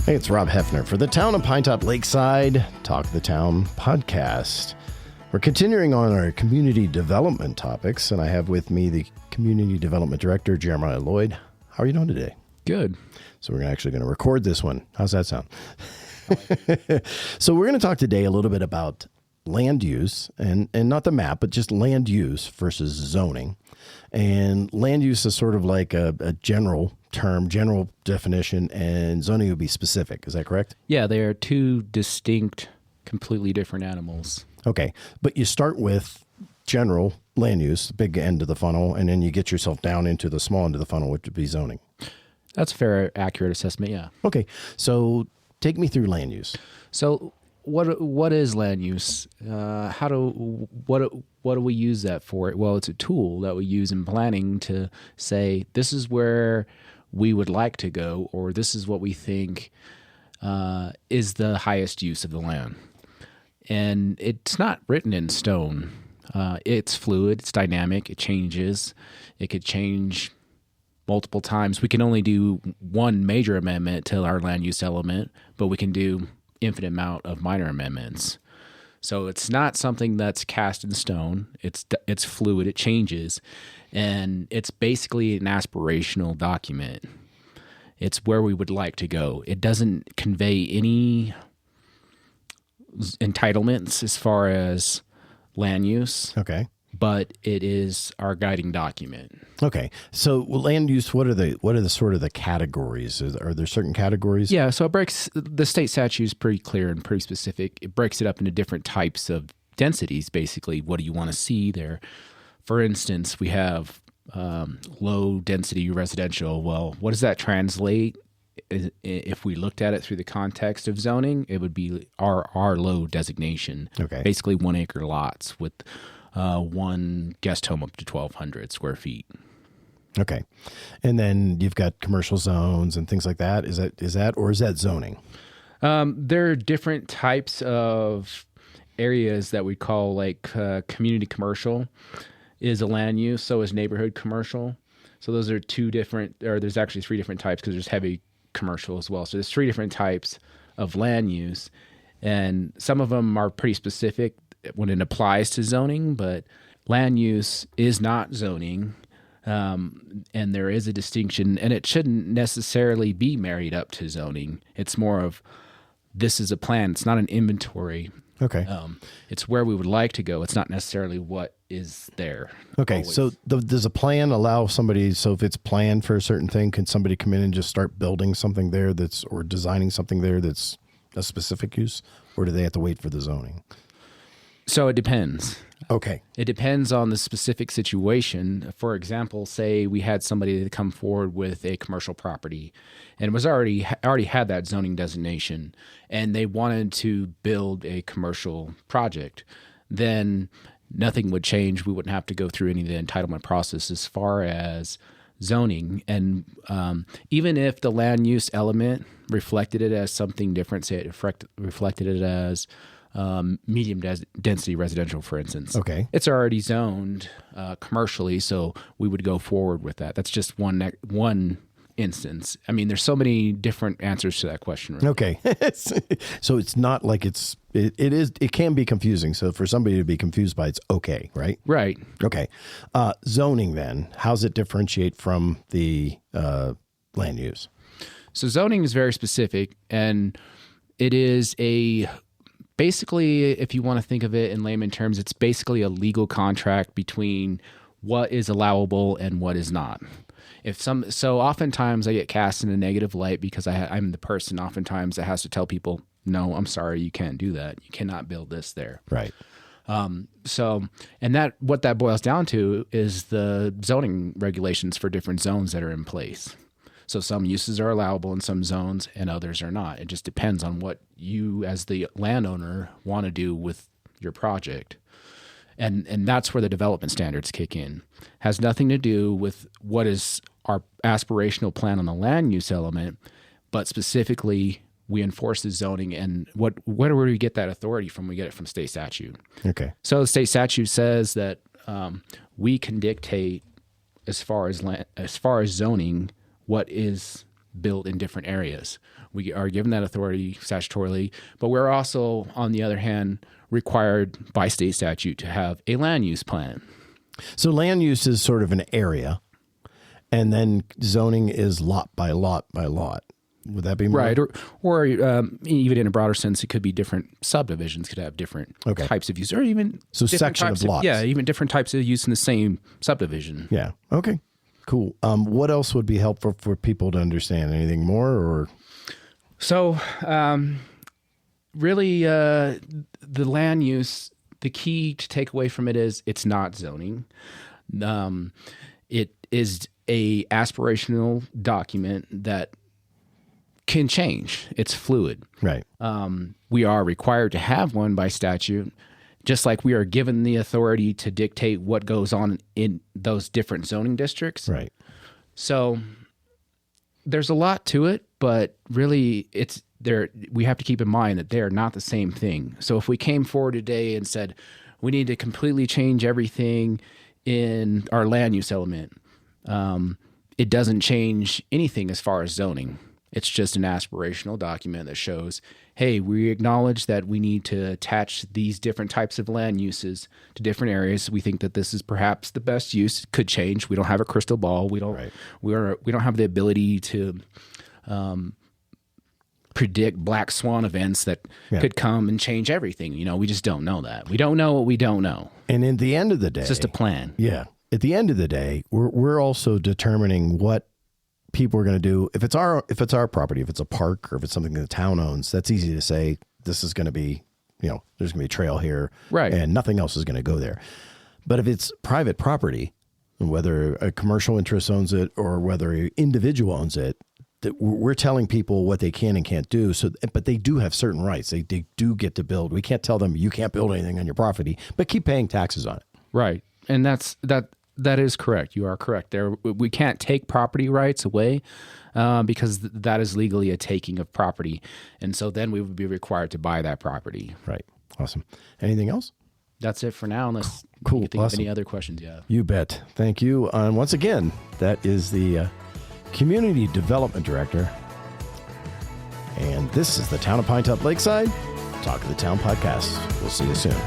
Hey, it's Rob Hefner for the Town of Pinetop-Lakeside Talk the Town podcast. We're continuing on our community development topics, and I have with me the Community Development Director, Jeremiah Loyd. How are you doing today? Good. So we're actually going to record this one. How's that sound? So we're going to talk today a little bit about land use, and not the map, but just land use versus zoning. And land use is sort of like a general term, general definition, and zoning would be specific. Is that correct? Yeah, they are two distinct, completely different animals. Okay, but you start with general land use, big end of the funnel, and then you get yourself down into the small end of the funnel, which would be zoning. That's a fair, accurate assessment, yeah. Okay, so take me through land use. So what is land use? What do we use that for? Well, it's a tool that we use in planning to say this is where we would like to go, or this is what we think is the highest use of the land. And it's not written in stone. It's fluid, it's dynamic, it changes. It could change multiple times. We can only do one major amendment to our land use element, but we can do infinite amount of minor amendments. So it's not something that's cast in stone. It's fluid, it changes, and it's basically an aspirational document. It's where we would like to go. It doesn't convey any entitlements as far as land use. Okay. But it is our guiding document. Okay. So land use, what are the sort of the categories? Are there certain categories? Yeah, so the state statute is pretty clear and pretty specific. It breaks it up into different types of densities, basically. What do you want to see there? For instance, we have low density residential. Well, what does that translate? If we looked at it through the context of zoning, it would be our low designation. Okay. Basically 1 acre lots with one guest home up to 1,200 square feet. Okay. And then you've got commercial zones and things like that. Is that zoning? There are different types of areas that we call like community commercial is a land use. So is neighborhood commercial. So those are there's actually 3 different types because there's heavy commercial as well. So there's 3 different types of land use, and some of them are pretty specific when it applies to zoning, but land use is not zoning, and there is a distinction, and it shouldn't necessarily be married up to zoning. It's more of this is a plan. It's not an inventory. Okay. It's where we would like to go. It's not necessarily what is there. Okay. Always. So does a plan allow somebody, so if it's planned for a certain thing, can somebody come in and just start building something there or designing something there that's a specific use, or do they have to wait for the zoning? So it depends. Okay. It depends on the specific situation. For example, say we had somebody that come forward with a commercial property and was already had that zoning designation, and they wanted to build a commercial project, then nothing would change. We wouldn't have to go through any of the entitlement process as far as zoning. And even if the land use element reflected it as something different, say it reflected it as medium density residential, for instance. Okay. It's already zoned commercially, so we would go forward with that. That's just one instance. I mean, there's so many different answers to that question. Really. Okay. So it's not like it can be confusing. So for somebody to be confused by it's okay, right? Right. Okay. Zoning then, how's it differentiate from the land use? So zoning is very specific, and it is basically, if you want to think of it in layman terms, it's basically a legal contract between what is allowable and what is not. So oftentimes I get cast in a negative light because I'm the person oftentimes that has to tell people, no, I'm sorry, you can't do that. You cannot build this there. Right. What that boils down to is the zoning regulations for different zones that are in place. So some uses are allowable in some zones and others are not. It just depends on what you as the landowner want to do with your project. And that's where the development standards kick in. Has nothing to do with what is our aspirational plan on the land use element, but specifically we enforce the zoning. And where do we get that authority from? We get it from state statute. Okay. So the state statute says that we can dictate as far as zoning what is built in different areas. We are given that authority statutorily, but we're also, on the other hand, required by state statute to have a land use plan. So land use is sort of an area, and then zoning is lot by lot by lot. Would that be more? Right? Or even in a broader sense, it could be different subdivisions could have different types of use, or even section of lots. Even different types of use in the same subdivision. Yeah. Okay. Cool. What else would be helpful for people to understand? Anything more, or? So, really, the land use, the key to take away from it is it's not zoning. It is a aspirational document that can change. It's fluid. Right. We are required to have one by statute, just like we are given the authority to dictate what goes on in those different zoning districts. Right. So there's a lot to it, but really it's there. We have to keep in mind that they are not the same thing. So if we came forward today and said, we need to completely change everything in our land use element, it doesn't change anything as far as zoning. It's just an aspirational document that shows, hey, we acknowledge that we need to attach these different types of land uses to different areas. We think that this is perhaps the best use. It could change. We don't have a crystal ball. We don't have the ability to predict black swan events that could come and change everything. We just don't know that. We don't know what we don't know. And at the end of the day, it's just a plan. Yeah. At the end of the day, we're also determining what people are going to do. If it's our property, if it's a park, or if it's something that the town owns, that's easy to say. This is going to be, there's going to be a trail here, right? And nothing else is going to go there. But if it's private property, whether a commercial interest owns it or whether an individual owns it, that we're telling people what they can and can't do. So, but they do have certain rights. They do get to build. We can't tell them you can't build anything on your property, but keep paying taxes on it. Right, and that is correct. You are correct there. We can't take property rights away because that is legally a taking of property. And so then we would be required to buy that property. Right. Awesome. Anything else? That's it for now, unless cool. you think Awesome. of any other questions you have. You bet. Thank you. And once again, that is the Community Development Director. And this is the Town of Pinetop-Lakeside Talk of the Town podcast. We'll see you soon.